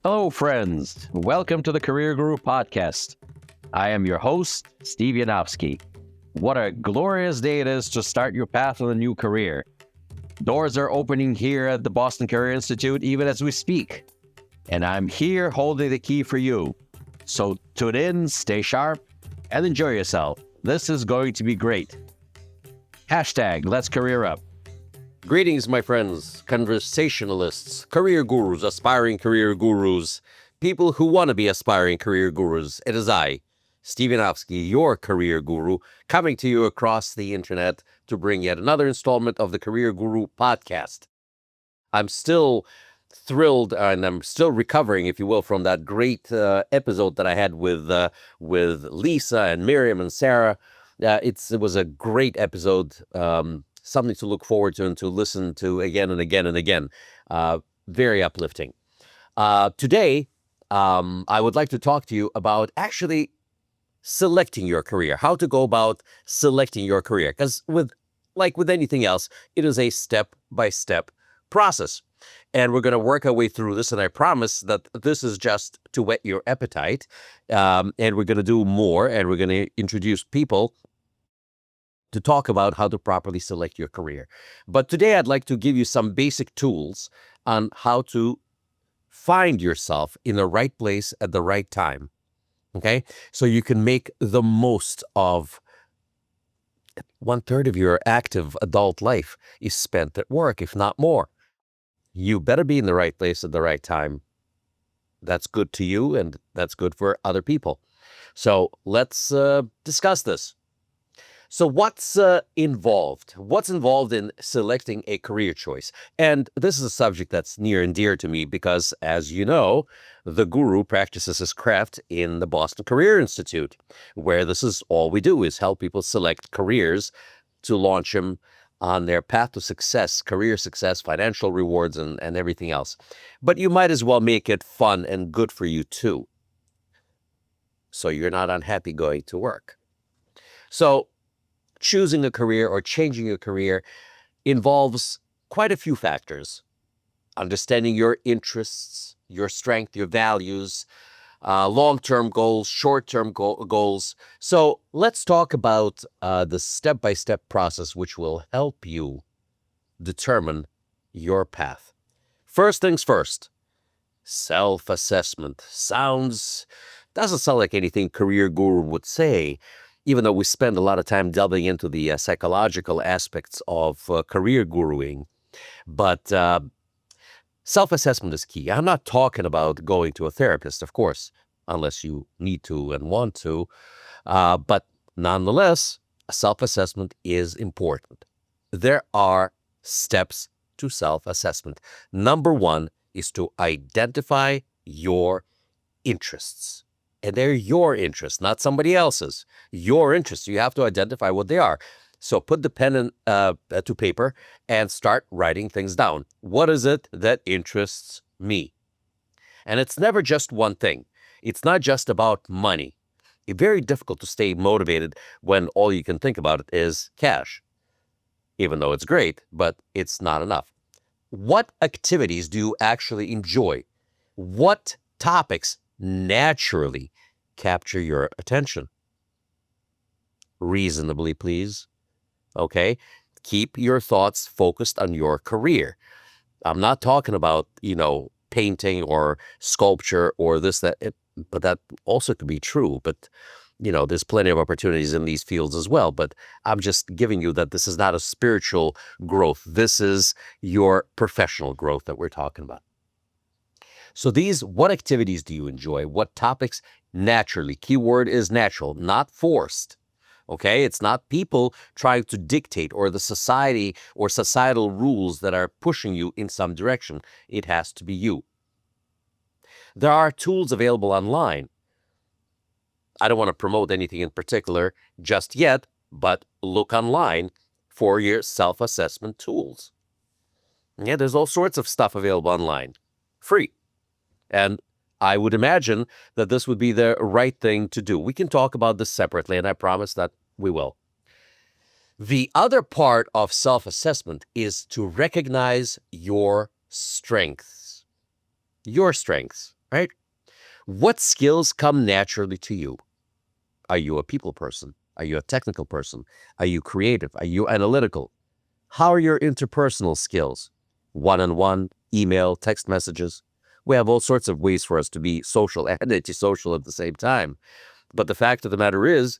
Hello, friends. Welcome to the Career Guru Podcast. I am your host, Steve Yanovsky. What a glorious day it is to start your path on a new career. Doors are opening here at the Boston Career Institute even as we speak. And I'm here holding the key for you. So tune in, stay sharp, and enjoy yourself. This is going to be great. Hashtag Let's Career Up. Greetings, my friends, conversationalists, career gurus, aspiring career gurus, people who want to be aspiring career gurus. It is I, Steve Yanovsky, your career guru, coming to you across the internet to bring yet another installment of the Career Guru Podcast. I'm still thrilled and I'm still recovering, if you will, from that great episode that I had with Lisa and Miriam and Sarah. It was a great episode. Something to look forward to and to listen to again and again and again. Very uplifting. Today, I would like to talk to you about actually selecting your career, how to go about selecting your career. Because like with anything else, it is a step-by-step process. And we're going to work our way through this. And I promise that this is just to whet your appetite. And we're going to do more. And we're going to introduce people to talk about how to properly select your career. But today I'd like to give you some basic tools on how to find yourself in the right place at the right time. Okay? So you can make the most of 1/3 of your active adult life is spent at work, if not more. You better be in the right place at the right time. That's good to you and that's good for other people. So let's discuss this. So what's involved? What's involved in selecting a career choice? And this is a subject that's near and dear to me because, as you know, the guru practices his craft in the Boston Career Institute, where this is all we do is help people select careers to launch them on their path to success, career success, financial rewards, and everything else. But you might as well make it fun and good for you too, so you're not unhappy going to work. So choosing a career or changing a career involves quite a few factors. Understanding your interests, your strength, your values, long-term goals, short-term goals. So let's talk about the step-by-step process which will help you determine your path. First things first, self-assessment. Doesn't sound like anything career guru would say, even though we spend a lot of time delving into the psychological aspects of career guruing. But self-assessment is key. I'm not talking about going to a therapist, of course, unless you need to and want to. But nonetheless, self-assessment is important. There are steps to self-assessment. Number one is to identify your interests. And they're your interests, not somebody else's. Your interests. You have to identify what they are. So put the pen to paper and start writing things down. What is it that interests me? And it's never just one thing. It's not just about money. It's very difficult to stay motivated when all you can think about is cash. Even though it's great, but it's not enough. What activities do you actually enjoy? What topics naturally capture your attention? Reasonably, please. Okay? Keep your thoughts focused on your career. I'm not talking about, painting or sculpture or this, that, but that also could be true. But, there's plenty of opportunities in these fields as well. But I'm just giving you that this is not a spiritual growth. This is your professional growth that we're talking about. So what activities do you enjoy? What topics naturally? Keyword is natural, not forced. Okay? It's not people trying to dictate or the society or societal rules that are pushing you in some direction. It has to be you. There are tools available online. I don't want to promote anything in particular just yet, but look online for your self-assessment tools. Yeah, there's all sorts of stuff available online. Free. And I would imagine that this would be the right thing to do. We can talk about this separately, and I promise that we will. The other part of self-assessment is to recognize your strengths. Your strengths. right? What skills come naturally to you? Are you a people person? Are you a technical person? Are you creative? Are you analytical? How are your interpersonal skills? One-on-one, email, text messages. We have all sorts of ways for us to be social and antisocial at the same time. But the fact of the matter is,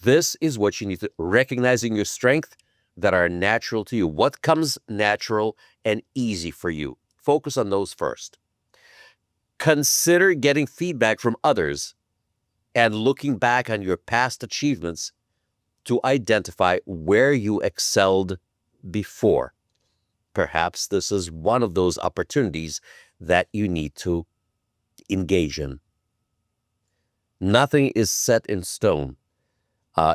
this is what you need to recognizing your strength that are natural to you. What comes natural and easy for you? Focus on those first. Consider getting feedback from others and looking back on your past achievements to identify where you excelled before. Perhaps this is one of those opportunities that you need to engage in. Nothing is set in stone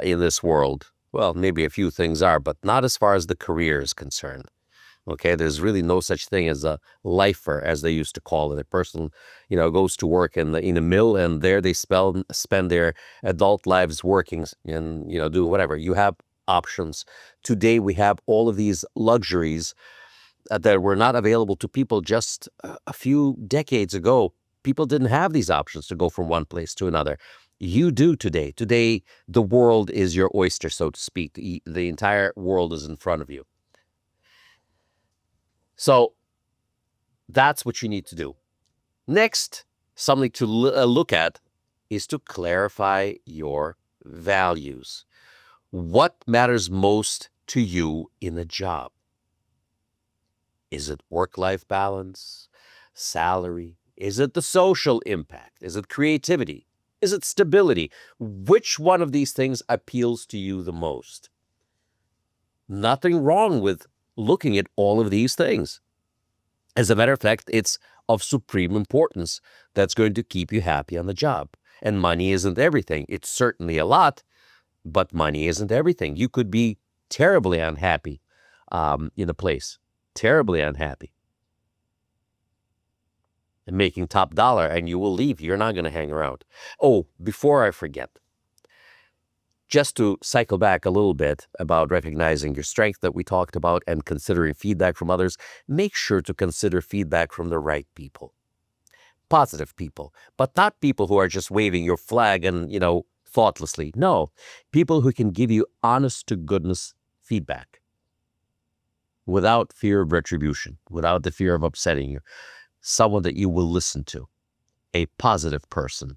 in this world. Well, maybe a few things are, but not as far as the career is concerned. Okay, there's really no such thing as a lifer, as they used to call it. A person, goes to work in a mill, and there they spend their adult lives working and do whatever. You have options. Today we have all of these luxuries that were not available to people just a few decades ago. People didn't have these options to go from one place to another. You do today. Today, the world is your oyster, so to speak. The entire world is in front of you. So that's what you need to do. Next, something to look at is to clarify your values. What matters most to you in a job? Is it work-life balance, salary? Is it the social impact? Is it creativity? Is it stability? Which one of these things appeals to you the most? Nothing wrong with looking at all of these things. As a matter of fact, it's of supreme importance that's going to keep you happy on the job. And money isn't everything. It's certainly a lot, but money isn't everything. You could be terribly unhappy in a place, terribly unhappy, and making top dollar, and you will leave. You're not going to hang around. Oh, before I forget, just to cycle back a little bit about recognizing your strength that we talked about and considering feedback from others, make sure to consider feedback from the right people. Positive people, but not people who are just waving your flag and, thoughtlessly. No, people who can give you honest to goodness feedback without fear of retribution, without the fear of upsetting you. Someone that you will listen to, a positive person.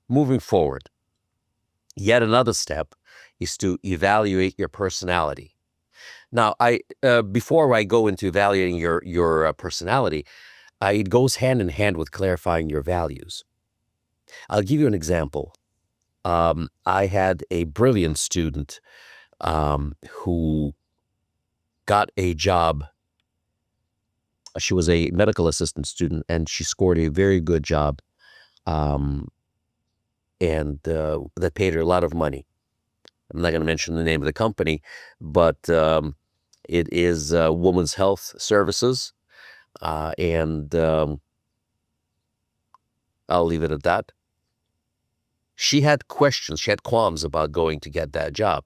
Moving forward, yet another step is to evaluate your personality. Now, before I go into evaluating your personality, it goes hand in hand with clarifying your values. I'll give you an example. I had a brilliant student who got a job. She was a medical assistant student, and she scored a very good job, and that paid her a lot of money. I'm not going to mention the name of the company, but it is Women's Health Services, and I'll leave it at that. She had questions, she had qualms about going to get that job.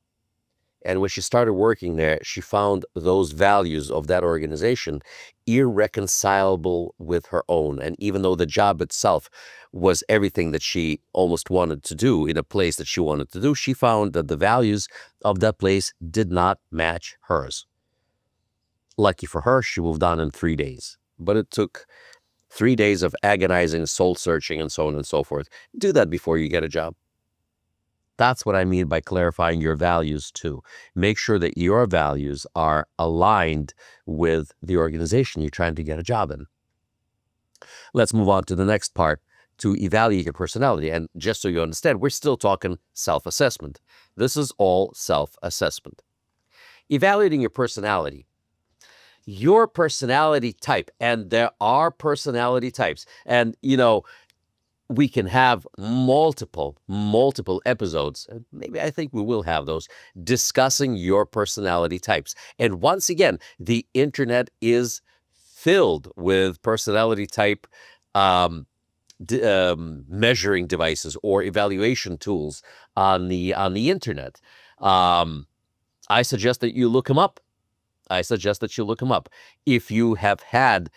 And when she started working there, she found those values of that organization irreconcilable with her own. And even though the job itself was everything that she almost wanted to do in a place that she wanted to do, she found that the values of that place did not match hers. Lucky for her, she moved on in 3 days. But it took 3 days of agonizing, soul-searching, and so on and so forth. Do that before you get a job. That's what I mean by clarifying your values too. Make sure that your values are aligned with the organization you're trying to get a job in. Let's move on to the next part, to evaluate your personality. And just so you understand, we're still talking self-assessment. This is all self-assessment. Evaluating your personality type, and there are personality types. And, we can have multiple episodes, and maybe I think we will have those, discussing your personality types. And once again, the internet is filled with personality type measuring devices or evaluation tools on the internet. I suggest that you look them up. I suggest that you look them up. If you have had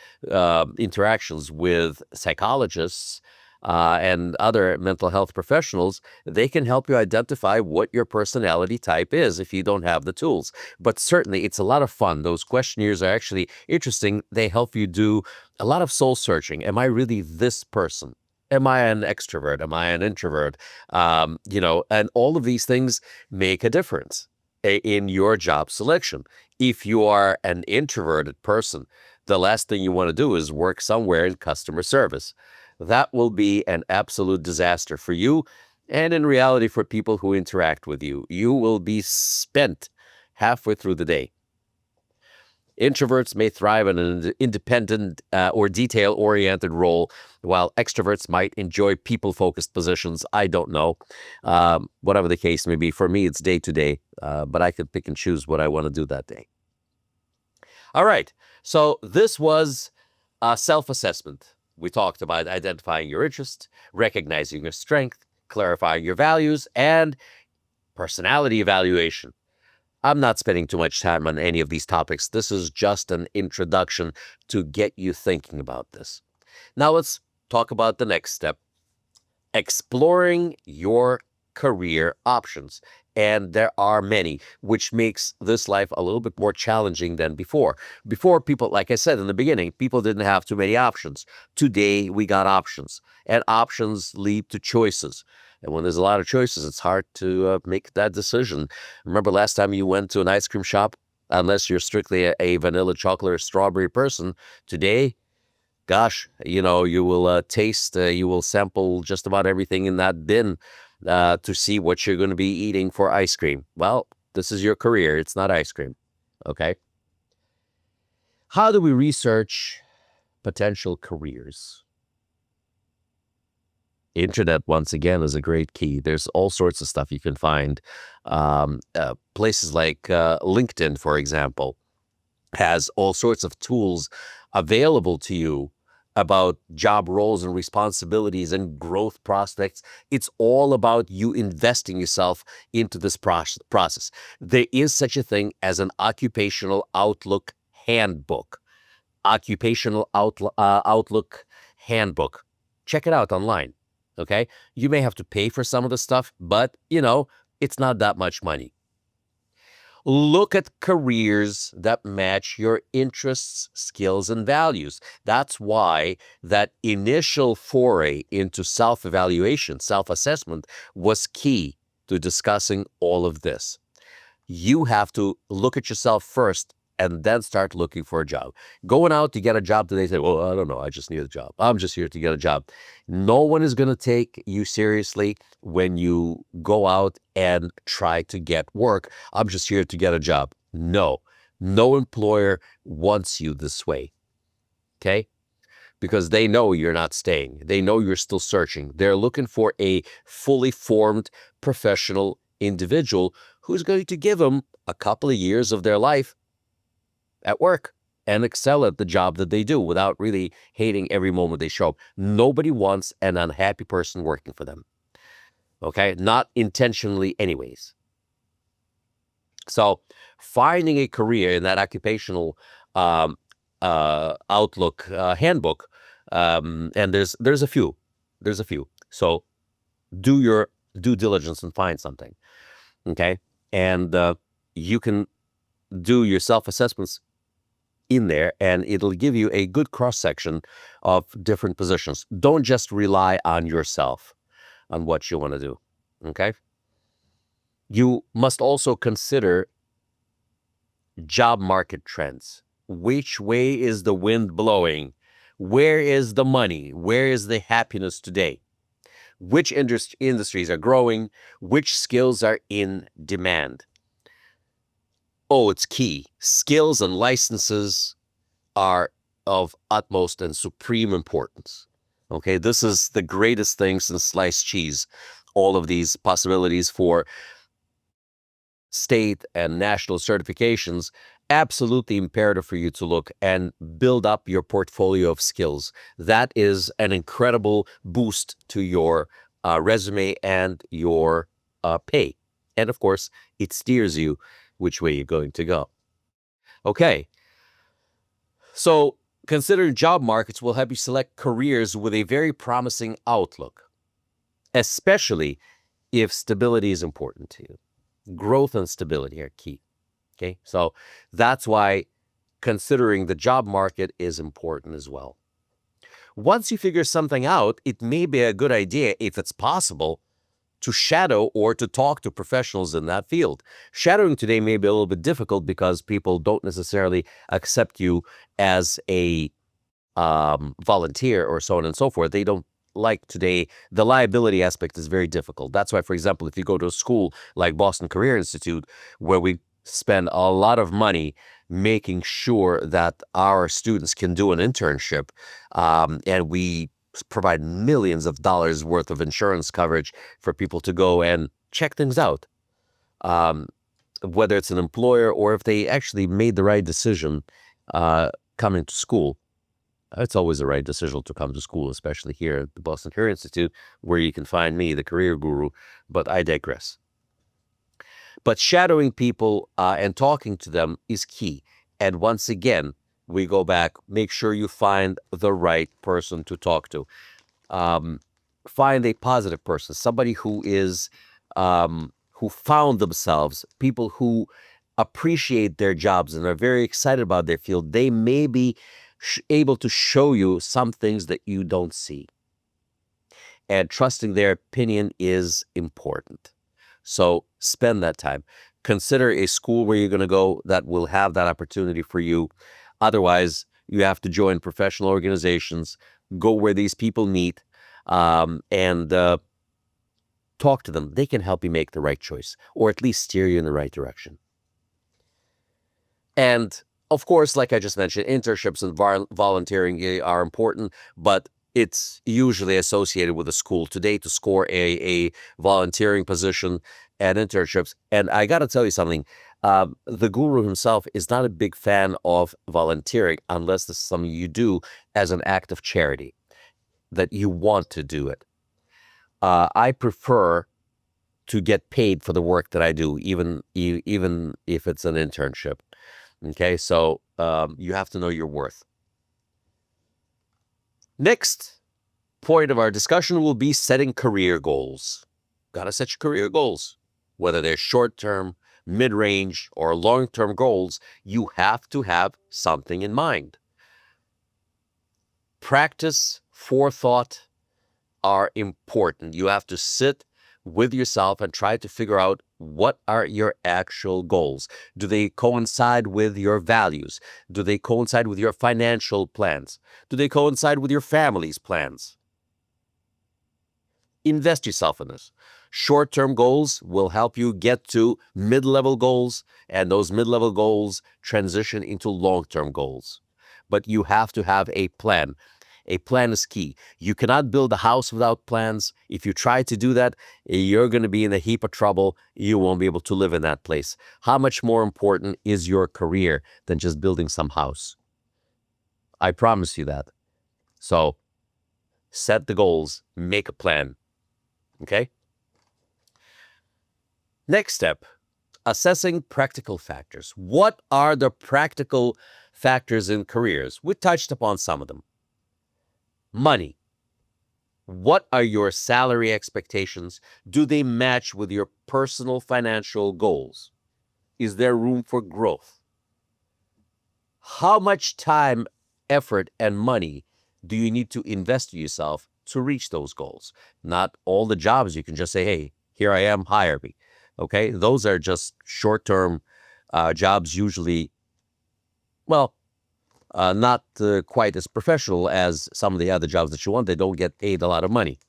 interactions with psychologists and other mental health professionals, they can help you identify what your personality type is if you don't have the tools. But certainly, it's a lot of fun. Those questionnaires are actually interesting. They help you do a lot of soul searching. Am I really this person? Am I an extrovert? Am I an introvert? And all of these things make a difference in your job selection. If you are an introverted person, the last thing you want to do is work somewhere in customer service. That will be an absolute disaster for you and in reality for people who interact with you. You will be spent halfway through the day. Introverts may thrive in an independent or detail-oriented role, while extroverts might enjoy people-focused positions. I don't know. Whatever the case may be, for me, it's day-to-day, but I can pick and choose what I want to do that day. All right, so this was a self-assessment. We talked about identifying your interest, recognizing your strength, clarifying your values, and personality evaluation. I'm not spending too much time on any of these topics. This is just an introduction to get you thinking about this. Now let's talk about the next step, exploring your career options. And there are many, which makes this life a little bit more challenging than before. Before, people, like I said in the beginning, people didn't have too many options. Today, we got options, and options lead to choices. And when there's a lot of choices, it's hard to make that decision. Remember last time you went to an ice cream shop? Unless you're strictly a vanilla, chocolate, or strawberry person, today, gosh, you will taste, you will sample just about everything in that bin to see what you're going to be eating for ice cream. Well, this is your career. It's not ice cream. Okay. How do we research potential careers? Internet, once again, is a great key. There's all sorts of stuff you can find. Places like LinkedIn, for example, has all sorts of tools available to you about job roles and responsibilities and growth prospects. It's all about you investing yourself into this process. There is such a thing as an occupational outlook handbook. Occupational outlook handbook. Check it out online. Okay. You may have to pay for some of the stuff, but it's not that much money. Look at careers that match your interests, skills, and values. That's why that initial foray into self-evaluation, self-assessment was key to discussing all of this. You have to look at yourself first and then start looking for a job. Going out to get a job today, say, well, I don't know, I just need a job. I'm just here to get a job. No one is going to take you seriously when you go out and try to get work. I'm just here to get a job. No employer wants you this way. Okay? Because they know you're not staying. They know you're still searching. They're looking for a fully formed professional individual who's going to give them a couple of years of their life at work and excel at the job that they do without really hating every moment they show up. Nobody wants an unhappy person working for them. Okay? Not intentionally anyways. So finding a career in that occupational outlook handbook, and there's a few. So do your due diligence and find something. Okay? And you can do your self-assessments in there, and it'll give you a good cross-section of different positions. Don't just rely on yourself on what you want to do. Okay? You must also consider job market trends. Which way is the wind blowing? Where is the money? Where is the happiness today? Which industries are growing? Which skills are in demand? Oh, it's key. Skills and licenses are of utmost and supreme importance. Okay, this is the greatest thing since sliced cheese. All of these possibilities for state and national certifications, absolutely imperative for you to look and build up your portfolio of skills. That is an incredible boost to your resume and your pay. And of course, it steers you which way you're going to go. Okay. So considering job markets will help you select careers with a very promising outlook, especially if stability is important to you. Growth and stability are key. Okay. So that's why considering the job market is important as well. Once you figure something out, it may be a good idea, if it's possible, to shadow or to talk to professionals in that field. Shadowing today may be a little bit difficult because people don't necessarily accept you as a volunteer or so on and so forth. They don't like today. The liability aspect is very difficult. That's why, for example, if you go to a school like Boston Career Institute, where we spend a lot of money making sure that our students can do an internship, and we provide millions of dollars worth of insurance coverage for people to go and check things out, whether it's an employer or if they actually made the right decision coming to school. It's always the right decision to come to school, especially here at the Boston Career Institute, where you can find me, the career guru, but I digress. But shadowing people and talking to them is key. And once again, we go back, make sure you find the right person to talk to. Find a positive person, somebody who is, who found themselves, people who appreciate their jobs and are very excited about their field. They may be able to show you some things that you don't see. And trusting their opinion is important. So spend that time. Consider a school where you're going to go that will have that opportunity for you. Otherwise, you have to join professional organizations, go where these people meet, and talk to them. They can help you make the right choice, or at least steer you in the right direction. And of course, like I just mentioned, internships and volunteering are important, but it's usually associated with a school. Today, to score a volunteering position and internships, and I got to tell you something, the guru himself is not a big fan of volunteering unless this is something you do as an act of charity, that you want to do it. I prefer to get paid for the work that I do, even if it's an internship. Okay, so you have to know your worth. Next point of our discussion will be setting career goals. Got to set your career goals. Whether they're short-term, mid-range, or long-term goals, you have to have something in mind. Practice, forethought are important. You have to sit with yourself and try to figure out what are your actual goals. Do they coincide with your values? Do they coincide with your financial plans? Do they coincide with your family's plans? Invest yourself in this. Short-term goals will help you get to mid-level goals, and those mid-level goals transition into long-term goals. But you have to have a plan. A plan is key. You cannot build a house without plans. If you try to do that, you're going to be in a heap of trouble. You won't be able to live in that place. How much more important is your career than just building some house? I promise you that. So set the goals, make a plan. Okay? Next step, assessing practical factors. What are the practical factors in careers? We touched upon some of them. Money. What are your salary expectations? Do they match with your personal financial goals? Is there room for growth? How much time, effort, and money do you need to invest in yourself to reach those goals? Not all the jobs you can just say, hey, here I am, hire me. Okay, those are just short-term jobs, usually, well, not quite as professional as some of the other jobs that you want. They don't get paid a lot of money,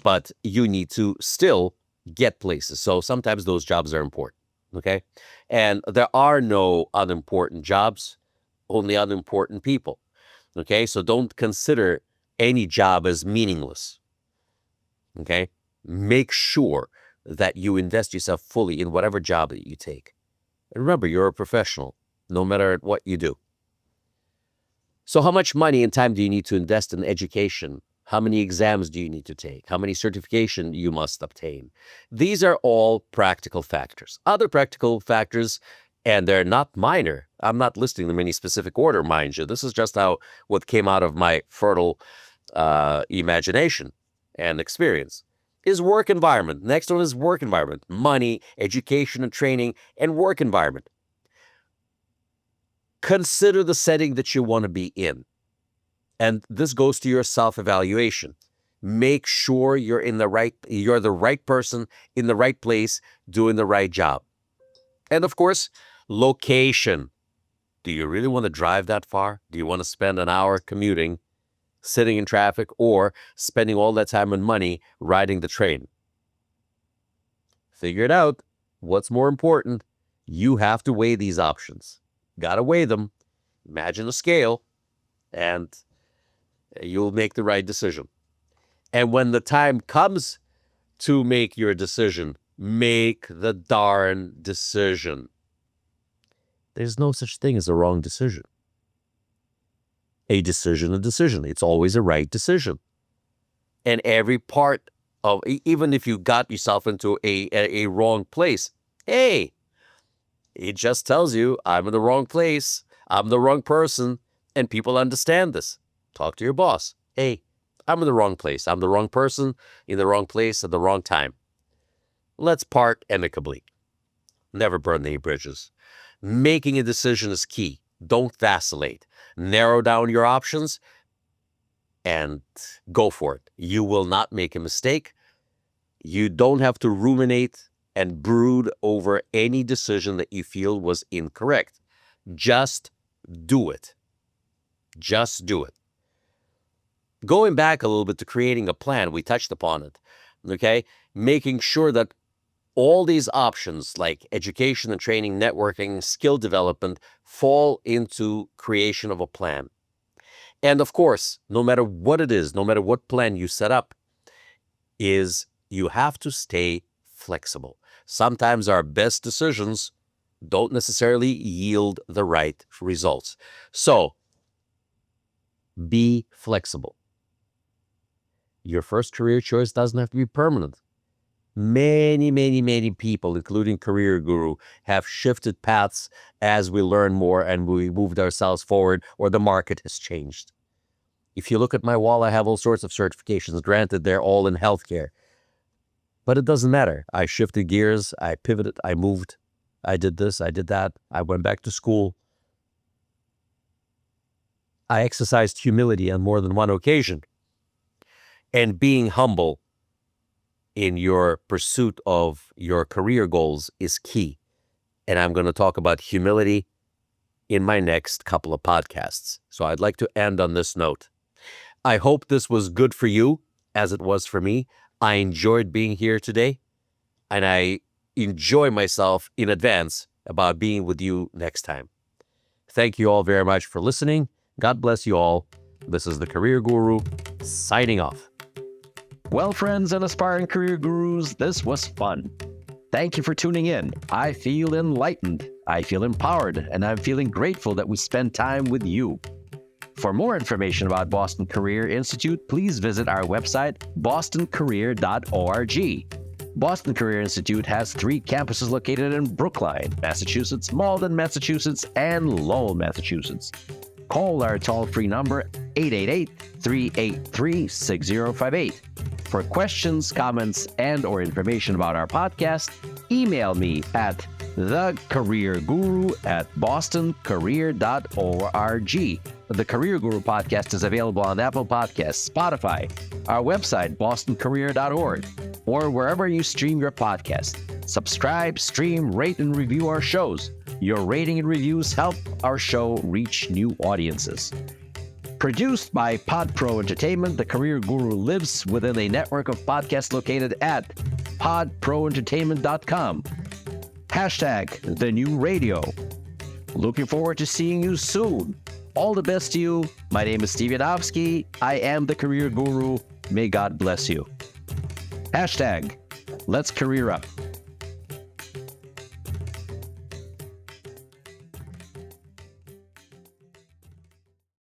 but you need to still get places. So sometimes those jobs are important, okay? And there are no unimportant jobs, only unimportant people, okay? So don't consider any job as meaningless, okay? Make sure that you invest yourself fully in whatever job that you take. And remember, you're a professional, no matter what you do. So how much money and time do you need to invest in education? How many exams do you need to take? How many certifications you must obtain? These are all practical factors. Other practical factors, and they're not minor, I'm not listing them in any specific order, mind you. This is just what came out of my fertile imagination and experience. Is work environment. Next one is work environment. Money, education and training, and work environment. Consider the setting that you want to be in. And this goes to your self-evaluation. Make sure you're the right person in the right place, doing the right job. And of course, location. Do you really want to drive that far? Do you want to spend an hour commuting, sitting in traffic, or spending all that time and money riding the train? Figure it out. What's more important? You have to weigh these options. Got to weigh them. Imagine a scale, and you'll make the right decision. And when the time comes to make your decision, make the darn decision. There's no such thing as a wrong decision. A decision. It's always a right decision. And every part of, even if you got yourself into a wrong place, hey, it just tells you, I'm in the wrong place, I'm the wrong person, and people understand this. Talk to your boss. Hey, I'm in the wrong place. I'm the wrong person, in the wrong place, at the wrong time. Let's part amicably. Never burn any bridges. Making a decision is key. Don't vacillate. Narrow down your options and go for it. You will not make a mistake. You don't have to ruminate and brood over any decision that you feel was incorrect. Just do it. Just do it. Going back a little bit to creating a plan, we touched upon it, okay? Making sure that all these options like education and training, networking, skill development fall into creation of a plan. And of course, no matter what it is, no matter what plan you set up, you have to stay flexible. Sometimes our best decisions don't necessarily yield the right results. So, be flexible. Your first career choice doesn't have to be permanent. Many people, including Career Guru, have shifted paths as we learn more and we moved ourselves forward, or the market has changed. If you look at my wall, I have all sorts of certifications. Granted, they're all in healthcare. But it doesn't matter. I shifted gears, I pivoted, I moved, I did this, I did that, I went back to school. I exercised humility on more than one occasion. And being humble in your pursuit of your career goals is key. And I'm going to talk about humility in my next couple of podcasts. So I'd like to end on this note. I hope this was good for you, as it was for me. I enjoyed being here today, and I enjoy myself in advance about being with you next time. Thank you all very much for listening. God bless you all. This is the Career Guru, signing off. Well, friends and aspiring career gurus, this was fun. Thank you for tuning in. I feel enlightened, I feel empowered, and I'm feeling grateful that we spend time with you. For more information about Boston Career Institute, please visit our website, bostoncareer.org. Boston Career Institute has 3 campuses located in Brookline, Massachusetts, Malden, Massachusetts, and Lowell, Massachusetts. Call our toll-free number, 888-383-6058. For questions, comments, and/or information about our podcast, email me at thecareerguru@bostoncareer.org. The Career Guru podcast is available on Apple Podcasts, Spotify, our website, bostoncareer.org, or wherever you stream your podcast. Subscribe, stream, rate, and review our shows. Your rating and reviews help our show reach new audiences. Produced by PodPro Entertainment, the Career Guru lives within a network of podcasts located at podproentertainment.com. # the new radio. Looking forward to seeing you soon. All the best to you. My name is Steve Yanovsky. I am the Career Guru. May God bless you. # Let's career up.